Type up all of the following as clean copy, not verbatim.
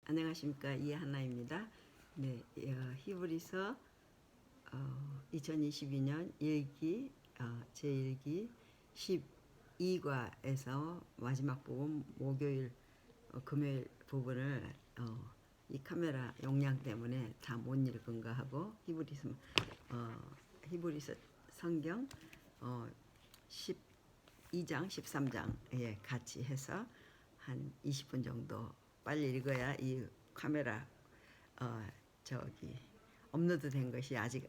안녕하십니까, 이하나입니다. 네, 히브리서 2022년 일기 제1기 12과에서 마지막 부분 목요일 금요일 부분을 이 카메라 용량 때문에 다 못 읽은가 하고 히브리서 성경 12장 13장에 같이 해서 한 20분 정도 빨리 읽어야 이 카메라 저기 업로드 된 것이 아직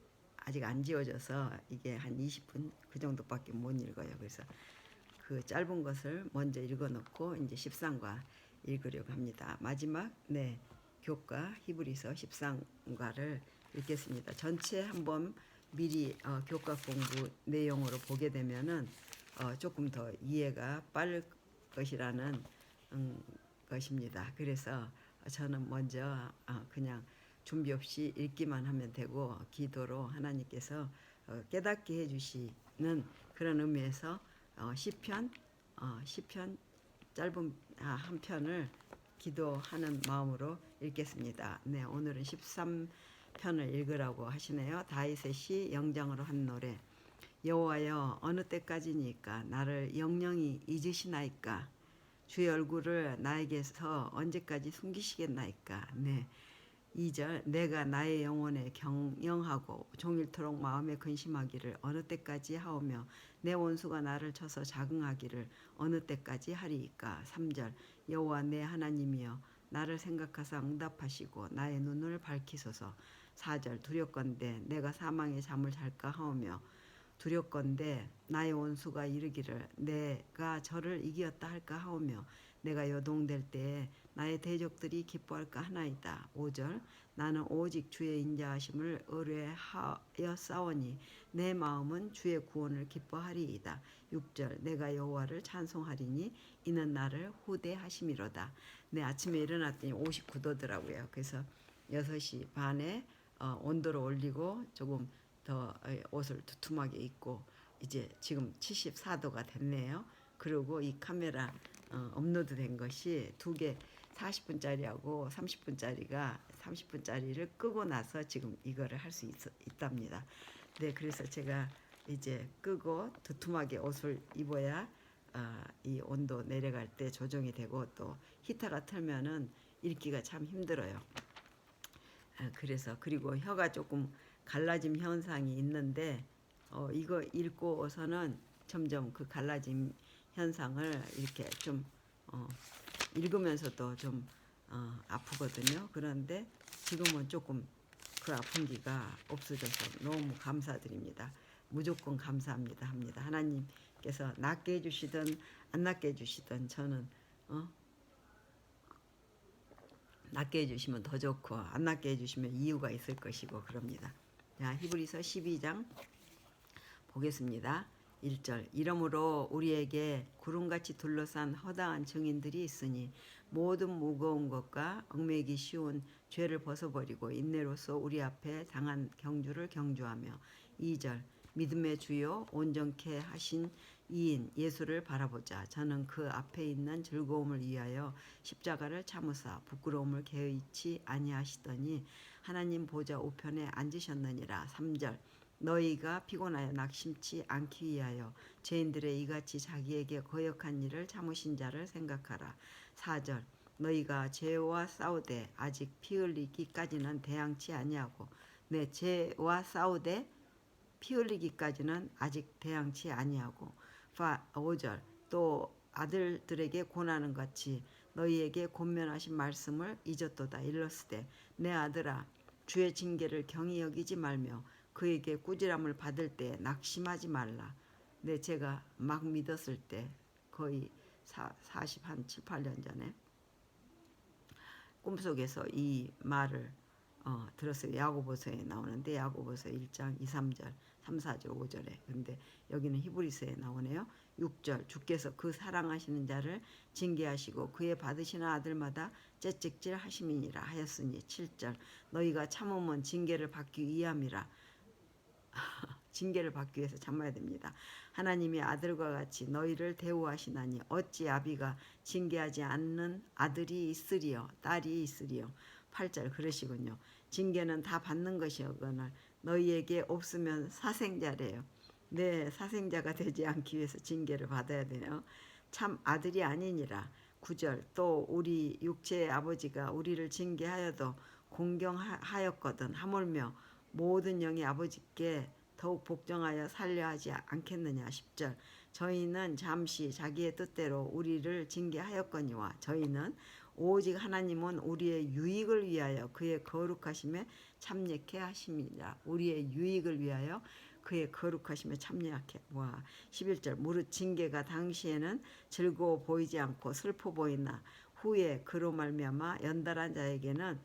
안 지워져서 이게 한 20분 그 정도밖에 못 읽어요. 그래서 그 짧은 것을 먼저 읽어놓고 이제 13과 읽으려고 합니다. 마지막 교과 히브리서 13과를 읽겠습니다. 전체 한번 미리 교과 공부 내용으로 보게 되면은 조금 더 이해가 빠를 것이라는 것입니다. 그래서 저는 먼저 그냥 준비 없이 읽기만 하면 되고 기도로 하나님께서 깨닫게 해주시는 그런 의미에서 시편 짧은 한 편을 기도하는 마음으로 읽겠습니다. 네, 오늘은 13편을 읽으라고 하시네요. 다윗의 시 영장으로 한 노래. 여호와여, 어느 때까지니까 나를 영영히 잊으시나이까? 주의 얼굴을 나에게서 언제까지 숨기시겠나이까? 네. 2절 내가 나의 영혼에 경영하고 종일토록 마음에 근심하기를 어느 때까지 하오며 내 원수가 나를 쳐서 자긍하기를 어느 때까지 하리이까? 3절 여호와 내 하나님이여 나를 생각하사 응답하시고 나의 눈을 밝히소서. 4절 두렵건대 내가 사망의 잠을 잘까 하오며 두렵건대 나의 원수가 이르기를 내가 저를 이기었다 할까 하오며 내가 요동될 때에 나의 대적들이 기뻐할까 하나이다. 5절 나는 오직 주의 인자하심을 의뢰하여 싸우니 내 마음은 주의 구원을 기뻐하리이다. 6절 내가 여호와를 찬송하리니 이는 나를 후대하심이로다. 네, 아침에 일어났더니 59도더라고요. 그래서 6시 반에 온도를 올리고 조금 더 옷을 두툼하게 입고 이제 지금 74도가 됐네요. 그리고 이 카메라 업로드 된 것이 두 개 40분짜리하고 30분짜리가 30분짜리를 끄고 나서 지금 이거를 할 수 있답니다. 네, 그래서 제가 이제 끄고 두툼하게 옷을 입어야 이 온도 내려갈 때 조정이 되고 또 히터가 틀면은 읽기가 참 힘들어요. 그래서 그리고 혀가 조금 갈라짐 현상이 있는데 이거 읽고서는 점점 그 갈라짐 현상을 이렇게 좀 읽으면서도 좀 아프거든요. 그런데 지금은 조금 그 아픈 기가 없어져서 너무 감사드립니다. 무조건 감사합니다 합니다. 하나님께서 낫게 해주시든 안 낫게 해주시든 저는 낫게 해주시면 더 좋고 안 낫게 해주시면 이유가 있을 것이고 그럽니다. 자, 히브리서 12장 보겠습니다. 1절 이러므로 우리에게 구름같이 둘러싼 허다한 증인들이 있으니 모든 무거운 것과 얽매이기 쉬운 죄를 벗어버리고 인내로서 우리 앞에 당한 경주를 경주하며 2절 믿음의 주요 온전케 하신 이인 예수를 바라보자. 저는 그 앞에 있는 즐거움을 위하여 십자가를 참으사 부끄러움을 개의치 아니하시더니 하나님 보좌 우편에 앉으셨느니라. 3절 너희가 피곤하여 낙심치 않기 위하여 죄인들의 이같이 자기에게 거역한 일을 참으신 자를 생각하라. 4절 너희가 죄와 싸우되 아직 피 흘리기까지는 대항치 아니하고 내 죄와 싸우되 피 흘리기까지는 아직 대항치 아니하고 5절 또 아들들에게 권하는 같이 너희에게 권면하신 말씀을 잊었도다. 일렀으되 내 아들아 주의 징계를 경히 여기지 말며 그에게 꾸지람을 받을 때 낙심하지 말라. 네, 제가 막 믿었을 때 거의 7, 8년 전에 꿈속에서 이 말을 들었어요. 야고보서에 나오는데 야고보서 1장 2, 3절 3, 4절 5절에 근데 여기는 히브리서에 나오네요. 6절 주께서 그 사랑하시는 자를 징계하시고 그의 받으시는 아들마다 채찍질 하심이니라 하였으니 7절 너희가 참으면 징계를 받기 위함이라. 징계를 받기 위해서 참아야 됩니다. 하나님이 아들과 같이 너희를 대우하시나니 어찌 아비가 징계하지 않는 아들이 있으리요 딸이 있으리요. 8절 그러시군요. 징계는 다 받는 것이거늘 너희에게 없으면 사생자래요. 네, 사생자가 되지 않기 위해서 징계를 받아야 돼요. 참 아들이 아니니라. 9절 또 우리 육체의 아버지가 우리를 징계하여도 공경하였거든 하물며 모든 영이 아버지께 더욱 복종하여 살려 하지 않겠느냐. 10절 저희는 잠시 자기의 뜻대로 우리를 징계하였거니와 저희는 오직 하나님은 우리의 유익을 위하여 그의 거룩하심에 참여케 하심이라. 우리의 유익을 위하여 그의 거룩하심에 참여하게. 와. 11절 무릇 징계가 당시에는 즐거워 보이지 않고 슬퍼 보이나 후에 그로 말미암아 연달한 자에게는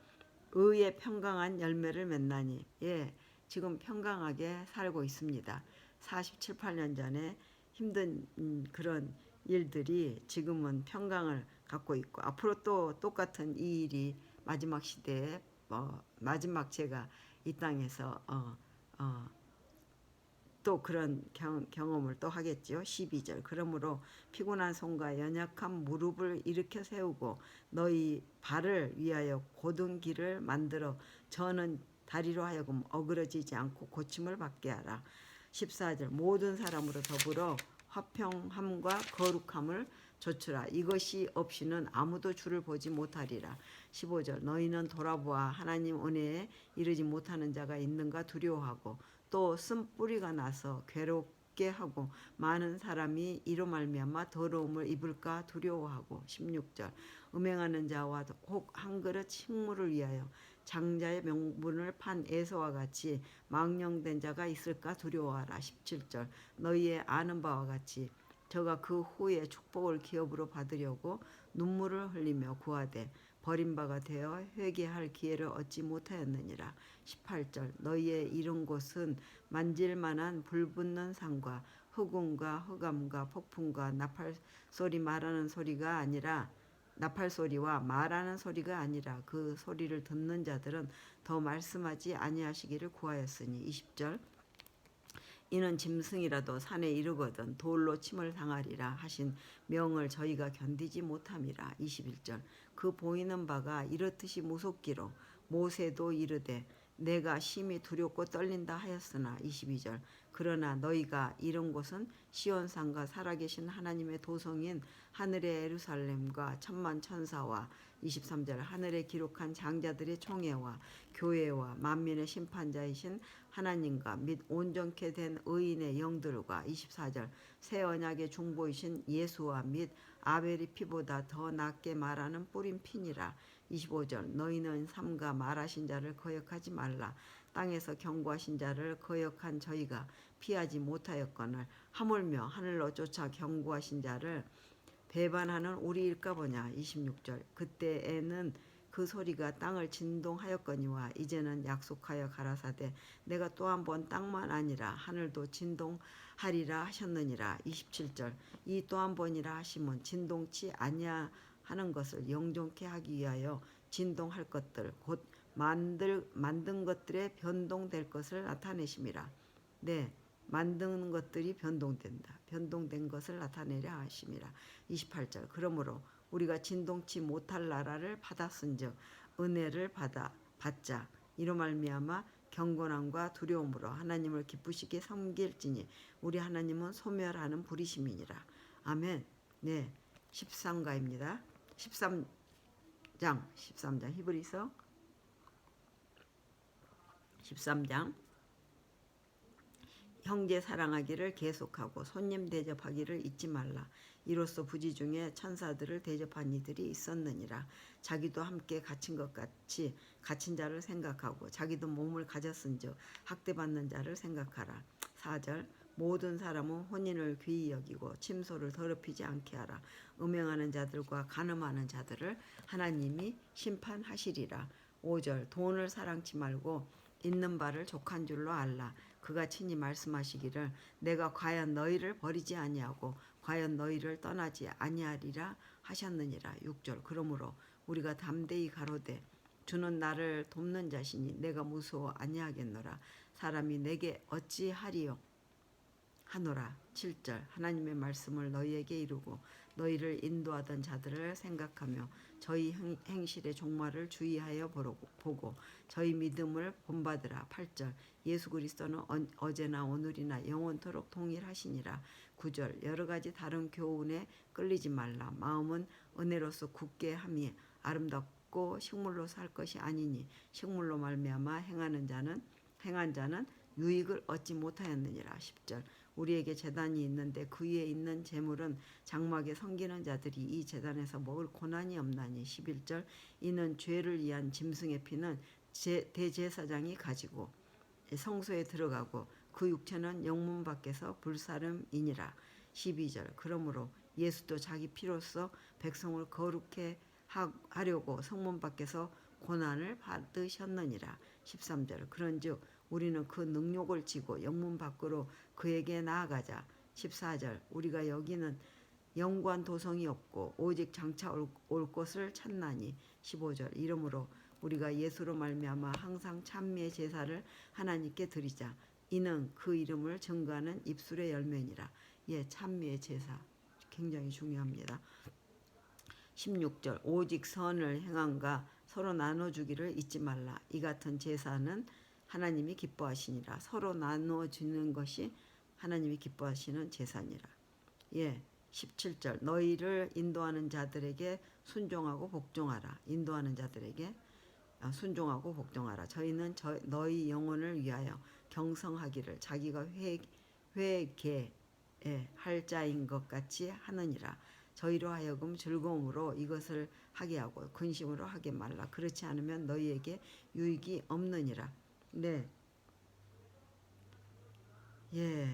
의의 평강한 열매를 맺나니. 예, 지금 평강하게 살고 있습니다. 47, 8년 전에 힘든 그런 일들이 지금은 평강을 갖고 있고 앞으로 또 똑같은 이 일이 마지막 시대에 마지막 제가 이 땅에서 또 그런 경험을 또 하겠죠. 12절 그러므로 피곤한 손과 연약한 무릎을 일으켜 세우고 너희 발을 위하여 곧은 길을 만들어 저는 다리로 하여금 어그러지지 않고 고침을 받게 하라. 14절 모든 사람으로 더불어 화평함과 거룩함을 조추라. 이것이 없이는 아무도 주를 보지 못하리라. 15절 너희는 돌아보아 하나님 은혜에 이르지 못하는 자가 있는가 두려워하고 또 쓴뿌리가 나서 괴롭게 하고 많은 사람이 이로 말미암아 더러움을 입을까 두려워하고. 16절 음행하는 자와 혹 한 그릇 식물을 위하여 장자의 명분을 판 에서와 같이 망령된 자가 있을까 두려워하라. 17절 너희의 아는 바와 같이 저가 그 후에 축복을 기업으로 받으려고 눈물을 흘리며 구하되 버림바가 되어 회개할 기회를 얻지 못하였느니라. 18절 너희의 이른 곳은 만질만한 불붙는 산과 흑운과 흑암과 폭풍과 나팔소리 말하는 소리가 아니라 나팔소리와 말하는 소리가 아니라 그 소리를 듣는 자들은 더 말씀하지 아니하시기를 구하였으니. 20절 이는 짐승이라도 산에 이르거든 돌로 침을 당하리라 하신 명을 저희가 견디지 못함이라. 21절 그 보이는 바가 이렇듯이 무섭기로 모세도 이르되 내가 심히 두렵고 떨린다 하였으나. 22절 그러나 너희가 이른 곳은 시온산과 살아계신 하나님의 도성인 하늘의 예루살렘과 천만 천사와 23절 하늘에 기록한 장자들의 총회와 교회와 만민의 심판자이신 하나님과 및 온전케 된 의인의 영들과. 24절 새 언약의 중보이신 예수와 및 아벨의 피보다 더 낫게 말하는 뿌린 피니라. 25절 너희는 삼가 말하신 자를 거역하지 말라. 땅에서 경고하신 자를 거역한 저희가 피하지 못하였거늘 하물며 하늘로 쫓아 경고하신 자를 배반하는 우리일까 보냐. 26절 그때에는 그 소리가 땅을 진동하였거니와 이제는 약속하여 가라사대 내가 또 한 번 땅만 아니라 하늘도 진동하리라 하셨느니라. 27절 이 또 한 번이라 하심은 진동치 아니하는 것을 영존케 하기 위하여 진동할 것들 곧 만든 것들의 변동될 것을 나타내심이라. 네, 만드는 것들이 변동된다. 변동된 것을 나타내려 하심이라. 28절 그러므로 우리가 진동치 못할 나라를 받았은즉 은혜를 받자. 이로 말미암아 경건함과 두려움으로 하나님을 기쁘시게 섬길지니 우리 하나님은 소멸하는 불이심이니라. 아멘. 네, 13가입니다. 13장 히브리서 13장 형제 사랑하기를 계속하고 손님 대접하기를 잊지 말라. 이로써 부지 중에 천사들을 대접한 이들이 있었느니라. 자기도 함께 갇힌 것 같이 갇힌 자를 생각하고 자기도 몸을 가졌은즉 학대받는 자를 생각하라. 4절 모든 사람은 혼인을 귀히 여기고 침소를 더럽히지 않게 하라. 음행하는 자들과 간음하는 자들을 하나님이 심판하시리라. 5절 돈을 사랑치 말고 있는 바를 족한 줄로 알라. 그가 친히 말씀하시기를 내가 과연 너희를 버리지 아니하고 과연 너희를 떠나지 아니하리라 하셨느니라. 6절 그러므로 우리가 담대히 가로되 주는 나를 돕는 자시니 내가 무서워 아니하겠노라. 사람이 내게 어찌하리요 하노라. 7절 하나님의 말씀을 너희에게 이루고 너희를 인도하던 자들을 생각하며 저희 행실의 종말을 주의하여 보고 저희 믿음을 본받으라. 8절 예수 그리스도는 어제나 오늘이나 영원토록 동일하시니라. 9절 여러 가지 다른 교훈에 끌리지 말라. 마음은 은혜로서 굳게 함이 아름답고 식물로 살 것이 아니니 식물로 말미암아 행한 자는 유익을 얻지 못하였느니라. 10절 우리에게 제단이 있는데 그 위에 있는 제물은 장막에 섬기는 자들이 이 제단에서 먹을 고난이 없나니. 11절 이는 죄를 위한 짐승의 피는 대제사장이 가지고 성소에 들어가고 그 육체는 영문 밖에서 불사름이니라. 12절 그러므로 예수도 자기 피로써 백성을 거룩해 하려고 성문 밖에서 고난을 받으셨느니라. 13절 그런즉 우리는 그 능욕을 지고 영문 밖으로 그에게 나아가자. 14절 우리가 여기는 영관 도성이 없고 오직 장차 올 것을 찾나니. 15절 이러므로 우리가 예수로 말미암아 항상 찬미의 제사를 하나님께 드리자. 이는 그 이름을 증거하는 입술의 열매니라. 예, 찬미의 제사 굉장히 중요합니다. 16절 오직 선을 행함과 서로 나눠주기를 잊지 말라. 이 같은 제사는 하나님이 기뻐하시니라. 서로 나눠주는 것이 하나님이 기뻐하시는 제사니라. 예, 17절 너희를 인도하는 자들에게 순종하고 복종하라. 인도하는 자들에게 순종하고 복종하라. 저희는 너희 영혼을 위하여 경성하기를 자기가 회개할 자인 것 같이 하느니라. 저희로 하여금 즐거움으로 이것을 하게 하고 근심으로 하게 말라. 그렇지 않으면 너희에게 유익이 없느니라. 네, 예,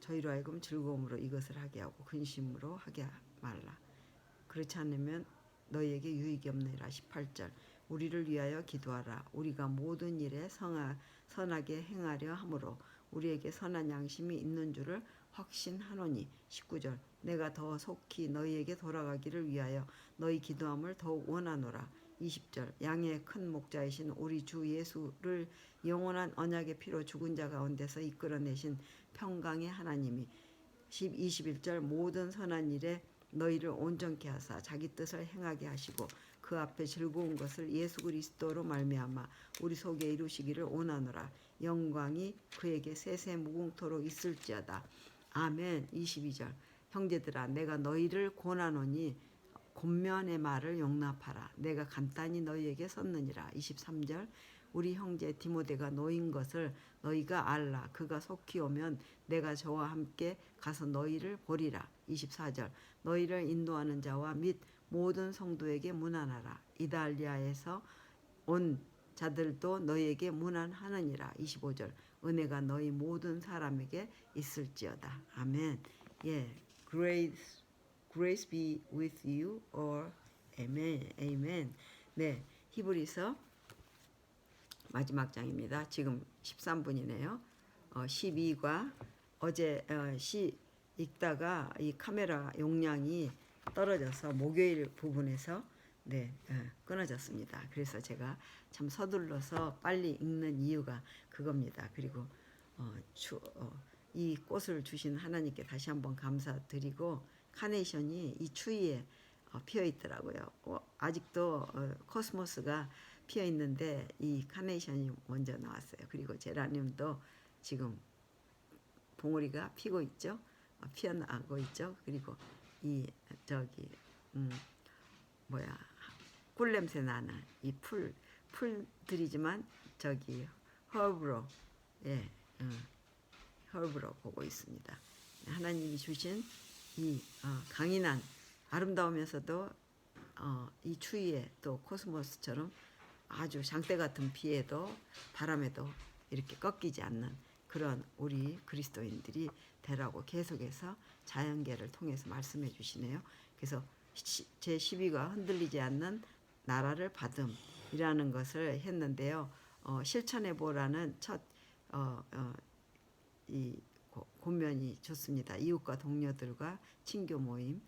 저희로 하여금 즐거움으로 이것을 하게 하고 근심으로 하게 말라. 그렇지 않으면 너희에게 유익이 없느니라. 18절 우리를 위하여 기도하라. 우리가 모든 일에 선하게 행하려 함으로 우리에게 선한 양심이 있는 줄을 확신하노니. 19절 내가 더 속히 너희에게 돌아가기를 위하여 너희 기도함을 더욱 원하노라. 20절 양의 큰 목자이신 우리 주 예수를 영원한 언약의 피로 죽은 자 가운데서 이끌어내신 평강의 하나님이. 21절 모든 선한 일에 너희를 온전케 하사 자기 뜻을 행하게 하시고 그 앞에 즐거운 것을 예수 그리스도로 말미암아 우리 속에 이루시기를 원하노라. 영광이 그에게 세세 무궁토록 있을지어다. 아멘. 22절 형제들아 내가 너희를 권하노니 권면의 말을 용납하라. 내가 간단히 너희에게 썼느니라. 23절 우리 형제 디모데가 노인 것을 너희가 알라. 그가 속히 오면 내가 저와 함께 가서 너희를 보리라. 24절 너희를 인도하는 자와 및 모든 성도에게 문안하라. 이달리아에서 온 자들도 너희에게 문안하느니라. 25절 은혜가 너희 모든 사람에게 있을지어다. 아멘. 예, grace be with you or amen. amen. 네, 히브리서 마지막 장입니다. 지금 13분이네요. 12과 어제 시 읽다가 이 카메라 용량이 떨어져서 목요일 부분에서 끊어졌습니다. 그래서 제가 참 서둘러서 빨리 읽는 이유가 그겁니다. 그리고 이 꽃을 주신 하나님께 다시 한번 감사드리고 카네이션이 이 추위에 피어 있더라고요. 아직도 코스모스가 피어 있는데 이 카네이션이 먼저 나왔어요. 그리고 제라늄도 지금 봉우리가 피고 있죠. 피어나고 있죠. 그리고 이 꿀 냄새 나는 이 풀들이지만 허브로 허브로 보고 있습니다. 하나님이 주신 이 강인한 아름다우면서도 이 추위에 또 코스모스처럼 아주 장대 같은 비에도 바람에도 이렇게 꺾이지 않는 그런 우리 그리스도인들이 되라고 계속해서 자연계를 통해서 말씀해 주시네요. 그래서 제 12가 흔들리지 않는 나라를 받음이라는 것을 했는데요. 실천해 보라는 첫 이 권면이 좋습니다. 이웃과 동료들과 친교 모임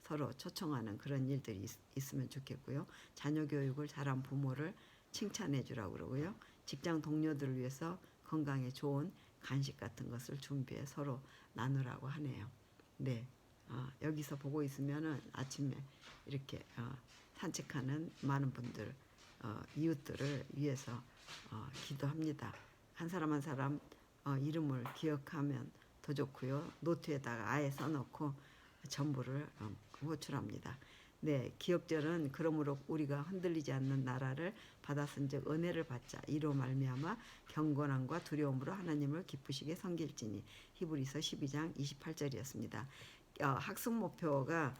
서로 초청하는 그런 일들이 있으면 좋겠고요. 자녀 교육을 잘한 부모를 칭찬해 주라고 그러고요. 직장 동료들을 위해서 건강에 좋은 간식 같은 것을 준비해 서로 나누라고 하네요. 네, 여기서 보고 있으면은 아침에 이렇게 산책하는 많은 분들, 이웃들을 위해서 기도합니다. 한 사람 한 사람 이름을 기억하면 더 좋고요. 노트에다가 아예 써놓고 전부를 호출합니다. 네, 기억절은 그러므로 우리가 흔들리지 않는 나라를 받았은즉 은혜를 받자. 이로 말미암아 경건함과 두려움으로 하나님을 기쁘시게 섬길지니. 히브리서 12장 28절이었습니다. 학습 목표가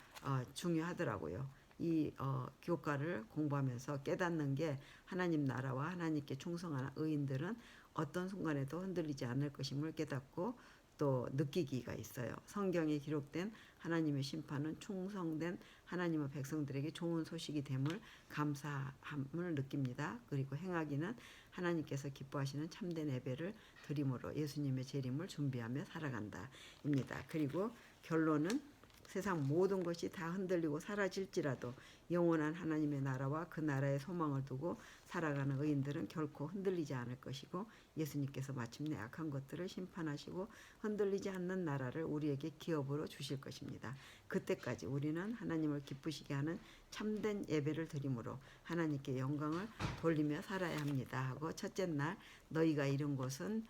중요하더라고요. 이 교과를 공부하면서 깨닫는 게 하나님 나라와 하나님께 충성하는 의인들은 어떤 순간에도 흔들리지 않을 것임을 깨닫고 또 느끼기가 있어요. 성경에 기록된 하나님의 심판은 충성된 하나님의 백성들에게 좋은 소식이 됨을 감사함을 느낍니다. 그리고 행하기는 하나님께서 기뻐하시는 참된 예배를 드림으로 예수님의 재림을 준비하며 살아간다입니다. 그리고 결론은 세상 모든 것이 다 흔들리고 사라질지라도 영원한 하나님의 나라와 그 나라의 소망을 두고 살아가는 의인들은 결코 흔들리지 않을 것이고 예수님께서 마침내 악한 것들을 심판하시고 흔들리지 않는 나라를 우리에게 기업으로 주실 것입니다. 그때까지 우리는 하나님을 기쁘시게 하는 참된 예배를 드림으로 하나님께 영광을 돌리며 살아야 합니다 하고 첫째 날 너희가 이룬 곳은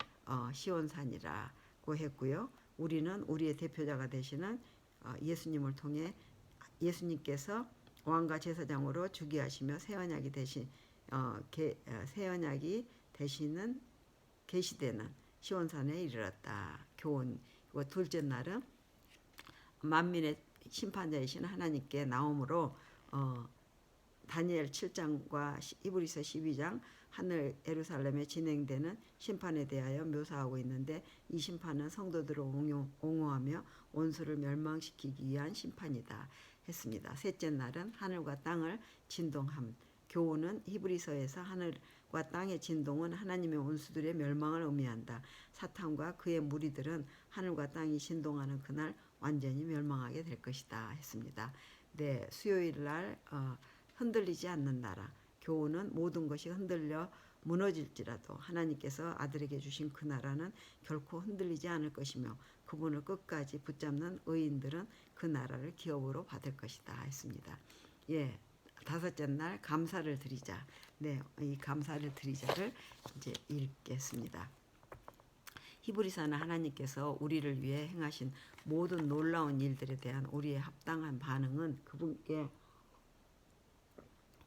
시온산이라고 했고요. 우리는 우리의 대표자가 되시는 예수님을 통해 예수님께서 왕과 제사장으로 주기하시며 새 언약이 되신 새 언약이 되시는 계시되는 시온산에 이르렀다. 교훈. 둘째 날은 만민의 심판자이신 하나님께 나옴으로 다니엘 7장과 히브리서 12장 하늘 예루살렘에 진행되는 심판에 대하여 묘사하고 있는데 이 심판은 성도들을 옹호하며 원수를 멸망시키기 위한 심판이다 했습니다. 셋째 날은 하늘과 땅을 진동함. 교훈은 히브리서에서 하늘과 땅의 진동은 하나님의 원수들의 멸망을 의미한다. 사탄과 그의 무리들은 하늘과 땅이 진동하는 그날 완전히 멸망하게 될 것이다 했습니다. 네, 수요일 날 흔들리지 않는 나라. 교훈은 모든 것이 흔들려 무너질지라도 하나님께서 아들에게 주신 그 나라는 결코 흔들리지 않을 것이며 그분을 끝까지 붙잡는 의인들은 그 나라를 기업으로 받을 것이다 했습니다. 예, 다섯째 날 감사를 드리자. 네, 이 감사를 드리자를 이제 읽겠습니다. 히브리서는 하나님께서 우리를 위해 행하신 모든 놀라운 일들에 대한 우리의 합당한 반응은 그분께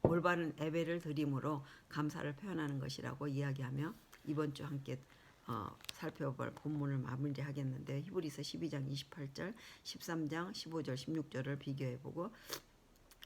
올바른 예배를 드림으로 감사를 표현하는 것이라고 이야기하며 이번 주 함께 살펴볼 본문을 마무리하겠는데 히브리서 12장 28절, 13장 15절, 16절을 비교해보고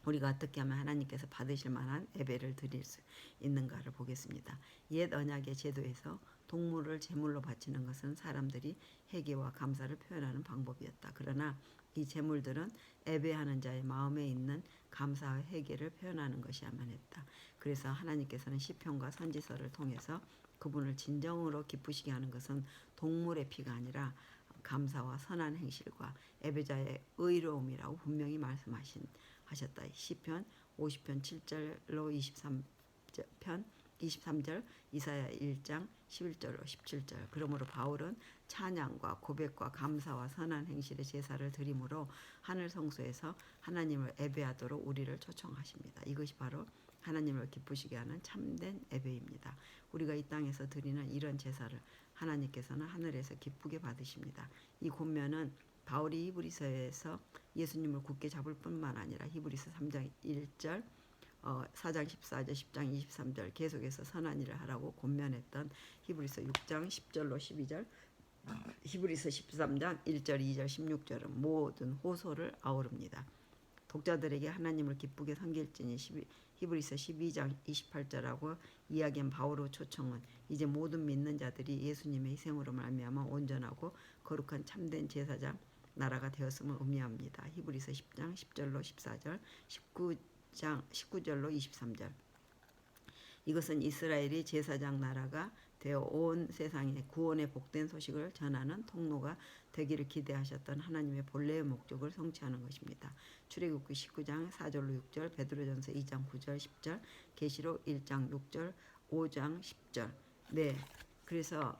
우리가 어떻게 하면 하나님께서 받으실 만한 예배를 드릴 수 있는가를 보겠습니다. 옛 언약의 제도에서 동물을 제물로 바치는 것은 사람들이 회개와 감사를 표현하는 방법이었다. 그러나 이 제물들은 예배하는 자의 마음에 있는 감사와 회개를 표현하는 것이야만 했다. 그래서 하나님께서는 시편과 선지서를 통해서 그분을 진정으로 기쁘시게 하는 것은 동물의 피가 아니라 감사와 선한 행실과 예배자의 의로움이라고 분명히 말씀하셨다. 시편 50편 7절로 23편 23절, 이사야 1장 11절로 17절. 그러므로 바울은 찬양과 고백과 감사와 선한 행실의 제사를 드림으로 하늘 성소에서 하나님을 예배하도록 우리를 초청하십니다. 이것이 바로 하나님을 기쁘시게 하는 참된 예배입니다. 우리가 이 땅에서 드리는 이런 제사를 하나님께서는 하늘에서 기쁘게 받으십니다. 이 권면은 바울이 히브리서에서 예수님을 굳게 잡을 뿐만 아니라 히브리서 3장 1절 4장 14절 10장 23절 계속해서 선한 일을 하라고 권면했던 히브리서 6장 10절로 12절 히브리서 13장 1절 2절 16절은 모든 호소를 아우릅니다. 독자들에게 하나님을 기쁘게 섬길지니 히브리서 12장 28절하고 이야기한 바울의 초청은 이제 모든 믿는 자들이 예수님의 희생으로 말미암아 온전하고 거룩한 참된 제사장 나라가 되었음을 의미합니다. 히브리서 10장 10절로 14절 19절로 23절. 이것은 이스라엘이 제사장 나라가 되어 온 세상에 구원의 복된 소식을 전하는 통로가 되기를 기대하셨던 하나님의 본래의 목적을 성취하는 것입니다. 출애굽기 19장 4절로 6절, 베드로전서 2장 9절 10절, 계시록 1장 6절, 5장 10절. 네. 그래서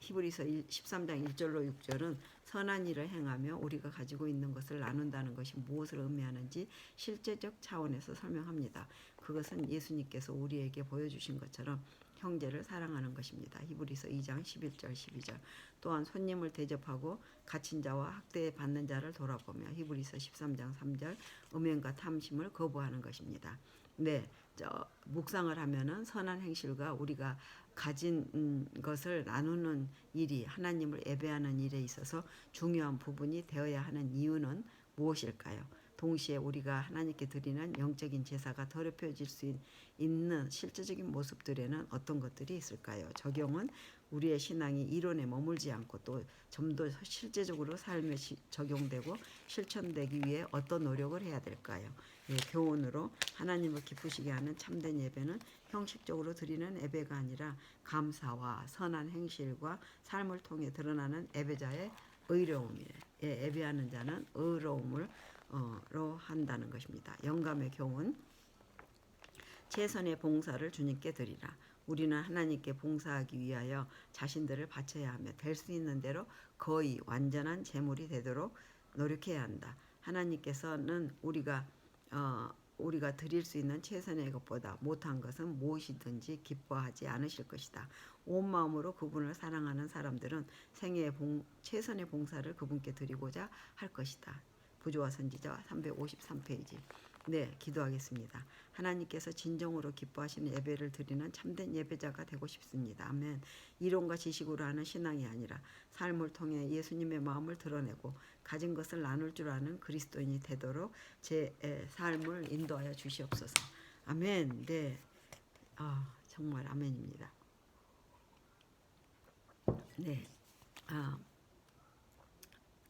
히브리서 13장 1절로 6절은 선한 일을 행하며 우리가 가지고 있는 것을 나눈다는 것이 무엇을 의미하는지 실제적 차원에서 설명합니다. 그것은 예수님께서 우리에게 보여주신 것처럼 형제를 사랑하는 것입니다. 히브리서 2장 11절 12절. 또한 손님을 대접하고 갇힌 자와 학대받는 자를 돌아보며 히브리서 13장 3절 음행과 탐심을 거부하는 것입니다. 네, 묵상을 하면은 선한 행실과 우리가 가진 것을 나누는 일이 하나님을 예배하는 일에 있어서 중요한 부분이 되어야 하는 이유는 무엇일까요? 동시에 우리가 하나님께 드리는 영적인 제사가 더럽혀질 수 있는 실제적인 모습들에는 어떤 것들이 있을까요? 적용은 우리의 신앙이 이론에 머물지 않고 또 좀 더 실제적으로 삶에 적용되고 실천되기 위해 어떤 노력을 해야 될까요? 예, 교훈으로 하나님을 기쁘시게 하는 참된 예배는 형식적으로 드리는 예배가 아니라 감사와 선한 행실과 삶을 통해 드러나는 예배자의 의로움이에요. 예, 예배하는 자는 의로움을 로 한다는 것입니다. 영감의 교훈. 최선의 봉사를 주님께 드리라. 우리는 하나님께 봉사하기 위하여 자신들을 바쳐야 하며 될 수 있는 대로 거의 완전한 제물이 되도록 노력해야 한다. 하나님께서는 우리가 드릴 수 있는 최선의 것보다 못한 것은 무엇이든지 기뻐하지 않으실 것이다. 온 마음으로 그분을 사랑하는 사람들은 생애의 최선의 봉사를 그분께 드리고자 할 것이다. 부조화 선지자 353페이지. 네, 기도하겠습니다. 하나님께서 진정으로 기뻐하시는 예배를 드리는 참된 예배자가 되고 싶습니다. 아멘. 이론과 지식으로 하는 신앙이 아니라 삶을 통해 예수님의 마음을 드러내고 가진 것을 나눌 줄 아는 그리스도인이 되도록 제 삶을 인도하여 주시옵소서. 아멘. 네, 정말 아멘입니다. 네,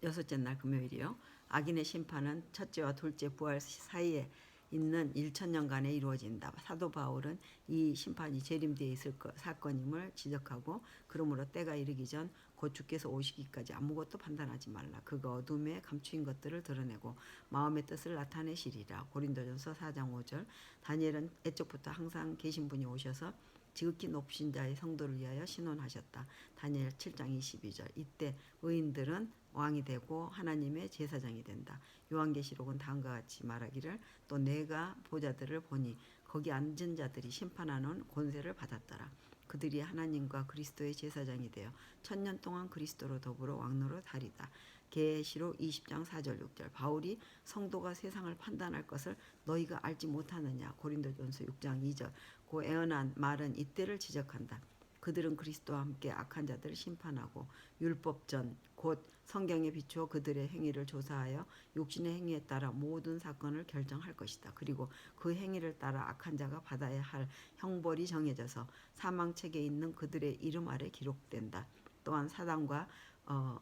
여섯째 날 금요일이요. 악인의 심판은 첫째와 둘째 부활 사이에 있는 1000년간에 이루어진다. 사도 바울은 이 심판이 재림되어 있을 사건임을 지적하고 그러므로 때가 이르기 전 곧 주께서 오시기까지 아무것도 판단하지 말라. 그가 어둠에 감추인 것들을 드러내고 마음의 뜻을 나타내시리라. 고린도전서 4장 5절. 다니엘은 애적부터 항상 계신 분이 오셔서 지극히 높으신 자의 성도를 위하여 신원하셨다. 다니엘 7장 22절. 이때 의인들은 왕이 되고 하나님의 제사장이 된다. 요한계시록은 다음과 같이 말하기를 또 내가 보자들을 보니 거기 앉은 자들이 심판하는 권세를 받았더라. 그들이 하나님과 그리스도의 제사장이 되어 1000년 동안 그리스도로 더불어 왕노로 다리다. 계시록 20장 4절 6절. 바울이 성도가 세상을 판단할 것을 너희가 알지 못하느냐. 고린도전서 6장 2절. 그 애언한 말은 이때를 지적한다. 그들은 그리스도와 함께 악한 자들을 심판하고 율법전 곧 성경에 비추어 그들의 행위를 조사하여 육신의 행위에 따라 모든 사건을 결정할 것이다. 그리고 그 행위를 따라 악한 자가 받아야 할 형벌이 정해져서 사망책에 있는 그들의 이름 아래 기록된다. 또한 사단과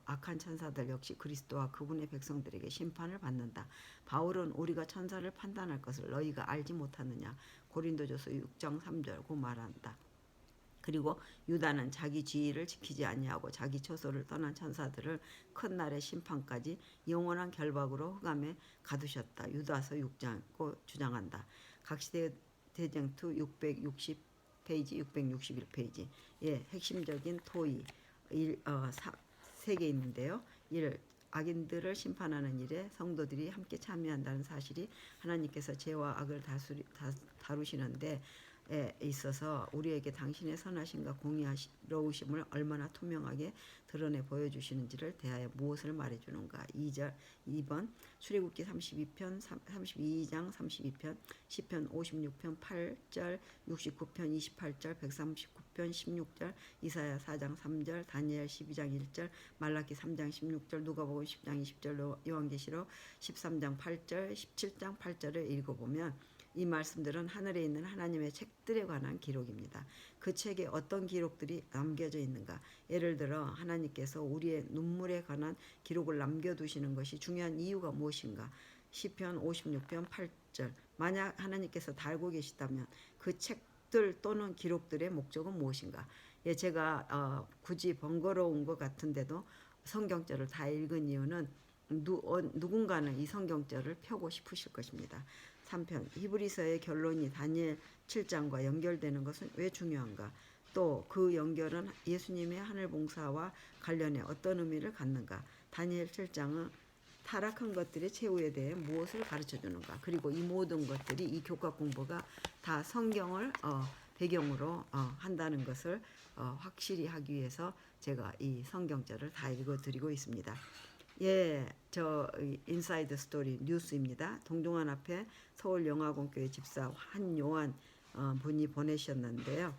악한 천사들 역시 그리스도와 그분의 백성들에게 심판을 받는다. 바울은 우리가 천사를 판단할 것을 너희가 알지 못하느냐. 고린도전서 6장 3절 고 말한다. 그리고 유다는 자기 지위를 지키지 아니하고 자기 처소를 떠난 천사들을 큰 날의 심판까지 영원한 결박으로 흑암에 가두셨다. 유다서 6장고 주장한다. 각시대 대쟁투 660페이지 661페이지. 예, 핵심적인 토의 3개 있는데요. 1. 악인들을 심판하는 일에 성도들이 함께 참여한다는 사실이 하나님께서 죄와 악을 다루시는데 있어서 우리에게 당신의 선하심과 공의로우심을 얼마나 투명하게 드러내 보여주시는지를 대하여 무엇을 말해주는가. 2번 출애굽기 32장 32편 시편 56편 8절 69편 28절 139편 16절 이사야 4장 3절 다니엘 12장 1절 말라기 3장 16절 누가복음 10장 20절 요한계시록 13장 8절 17장 8절을 읽어보면 이 말씀들은 하늘에 있는 하나님의 책들에 관한 기록입니다. 그 책에 어떤 기록들이 남겨져 있는가? 예를 들어 하나님께서 우리의 눈물에 관한 기록을 남겨두시는 것이 중요한 이유가 무엇인가? 시편 56편 8절. 만약 하나님께서 다 알고 계시다면 그 책들 또는 기록들의 목적은 무엇인가? 예, 제가 굳이 번거로운 것 같은데도 성경절을 다 읽은 이유는 누군가는 이 성경절을 펴고 싶으실 것입니다. 3편 히브리서의 결론이 다니엘 7장과 연결되는 것은 왜 중요한가? 또 그 연결은 예수님의 하늘 봉사와 관련해 어떤 의미를 갖는가? 다니엘 7장은 타락한 것들의 최후에 대해 무엇을 가르쳐 주는가? 그리고 이 모든 것들이 이 교과 공부가 다 성경을 배경으로 한다는 것을 확실히 하기 위해서 제가 이 성경절을 다 읽어드리고 있습니다. 예, 저 인사이드 스토리 뉴스입니다. 동종원 앞에 서울영화공교회 집사 한요한 분이 보내셨는데요.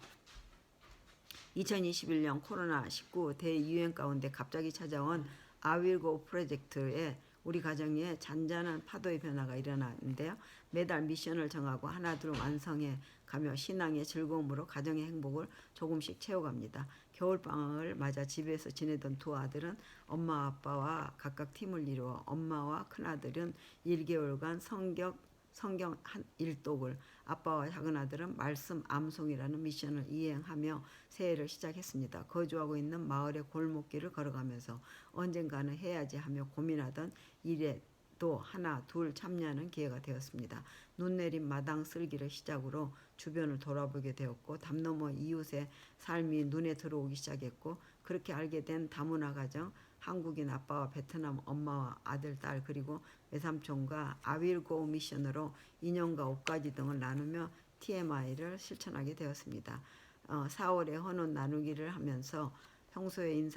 2021년 코로나19 대유행 가운데 갑자기 찾아온 아윌고 프로젝트에 우리 가정에 잔잔한 파도의 변화가 일어나는데요. 매달 미션을 정하고 하나둘 완성해 가며 신앙의 즐거움으로 가정의 행복을 조금씩 채워갑니다. 겨울방학을 맞아 집에서 지내던 두 아들은 엄마 아빠와 각각 팀을 이루어 엄마와 큰아들은 1개월간 성경 한 일독을, 아빠와 작은아들은 말씀 암송이라는 미션을 이행하며 새해를 시작했습니다. 거주하고 있는 마을의 골목길을 걸어가면서 언젠가는 해야지 하며 고민하던 일에 또 하나 둘 참여하는 기회가 되었습니다. 눈 내린 마당 쓸기를 시작으로 주변을 돌아보게 되었고 담 너머 이웃의 삶이 눈에 들어오기 시작했고, 그렇게 알게 된 다문화 가정, 한국인 아빠와 베트남 엄마와 아들, 딸, 그리고 외삼촌과 아윌고 미션으로 인형과 옷가지 등을 나누며 TMI를 실천하게 되었습니다. 4월에 헌옷 나누기를 하면서 평소에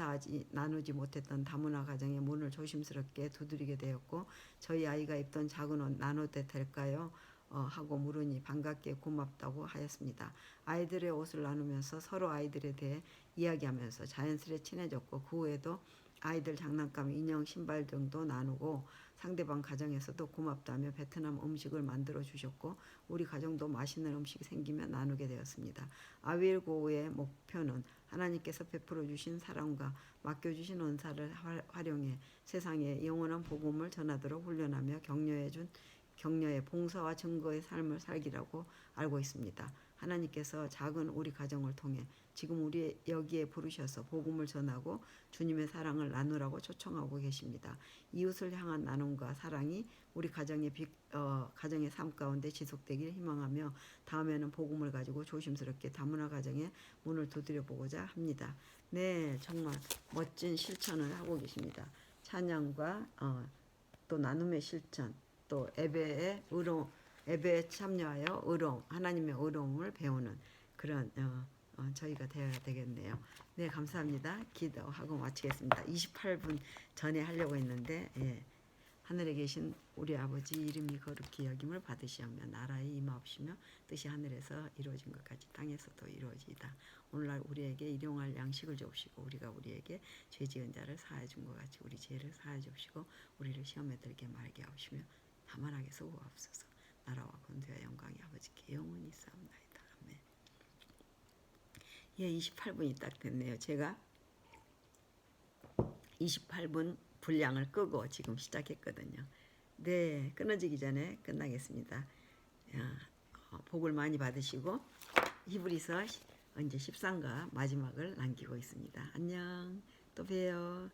나누지 못했던 다문화 가정의 문을 조심스럽게 두드리게 되었고, 저희 아이가 입던 작은 옷 나눠도 될까요? 하고 물으니 반갑게 고맙다고 하였습니다. 아이들의 옷을 나누면서 서로 아이들에 대해 이야기하면서 자연스레 친해졌고, 그 후에도 아이들 장난감, 인형, 신발 등도 나누고 상대방 가정에서도 고맙다며 베트남 음식을 만들어 주셨고, 우리 가정도 맛있는 음식이 생기면 나누게 되었습니다. 아윌고의 목표는 하나님께서 베풀어 주신 사랑과 맡겨주신 은사를 활용해 세상에 영원한 복음을 전하도록 훈련하며 격려의 봉사와 증거의 삶을 살기라고 알고 있습니다. 하나님께서 작은 우리 가정을 통해 지금 우리 여기에 부르셔서 복음을 전하고 주님의 사랑을 나누라고 초청하고 계십니다. 이웃을 향한 나눔과 사랑이 우리 가정의 삶 가운데 지속되길 희망하며 다음에는 복음을 가지고 조심스럽게 다문화 가정의 문을 두드려 보고자 합니다. 네, 정말 멋진 실천을 하고 계십니다. 찬양과 또 나눔의 실천, 또 예배에 참여하여 하나님의 의로움을 배우는 그런 저희가 되어야 되겠네요. 네, 감사합니다. 기도하고 마치겠습니다. 28분 전에 하려고 했는데, 예. 하늘에 계신 우리 아버지 이름이 거룩히 여김을 받으시오며 나라에 임하옵시며 뜻이 하늘에서 이루어진 것 같이 땅에서도 이루어지이다. 오늘날 우리에게 일용할 양식을 주옵시고 우리가 우리에게 죄 지은 자를 사하여 준 것 같이 우리 죄를 사하여 주옵시고 우리를 시험에 들게 말게 하옵시며 다만 악에서 구하옵소서. 나라와 권세와 영광이 아버지께 영원히 있사옵나이다. 아멘. 예, 28분이 딱 됐네요. 제가 28분 분량을 끄고 지금 시작했거든요. 네, 끊어지기 전에 끝나겠습니다. 복을 많이 받으시고 히브리서 이제 13가 마지막을 남기고 있습니다. 안녕, 또 봬요.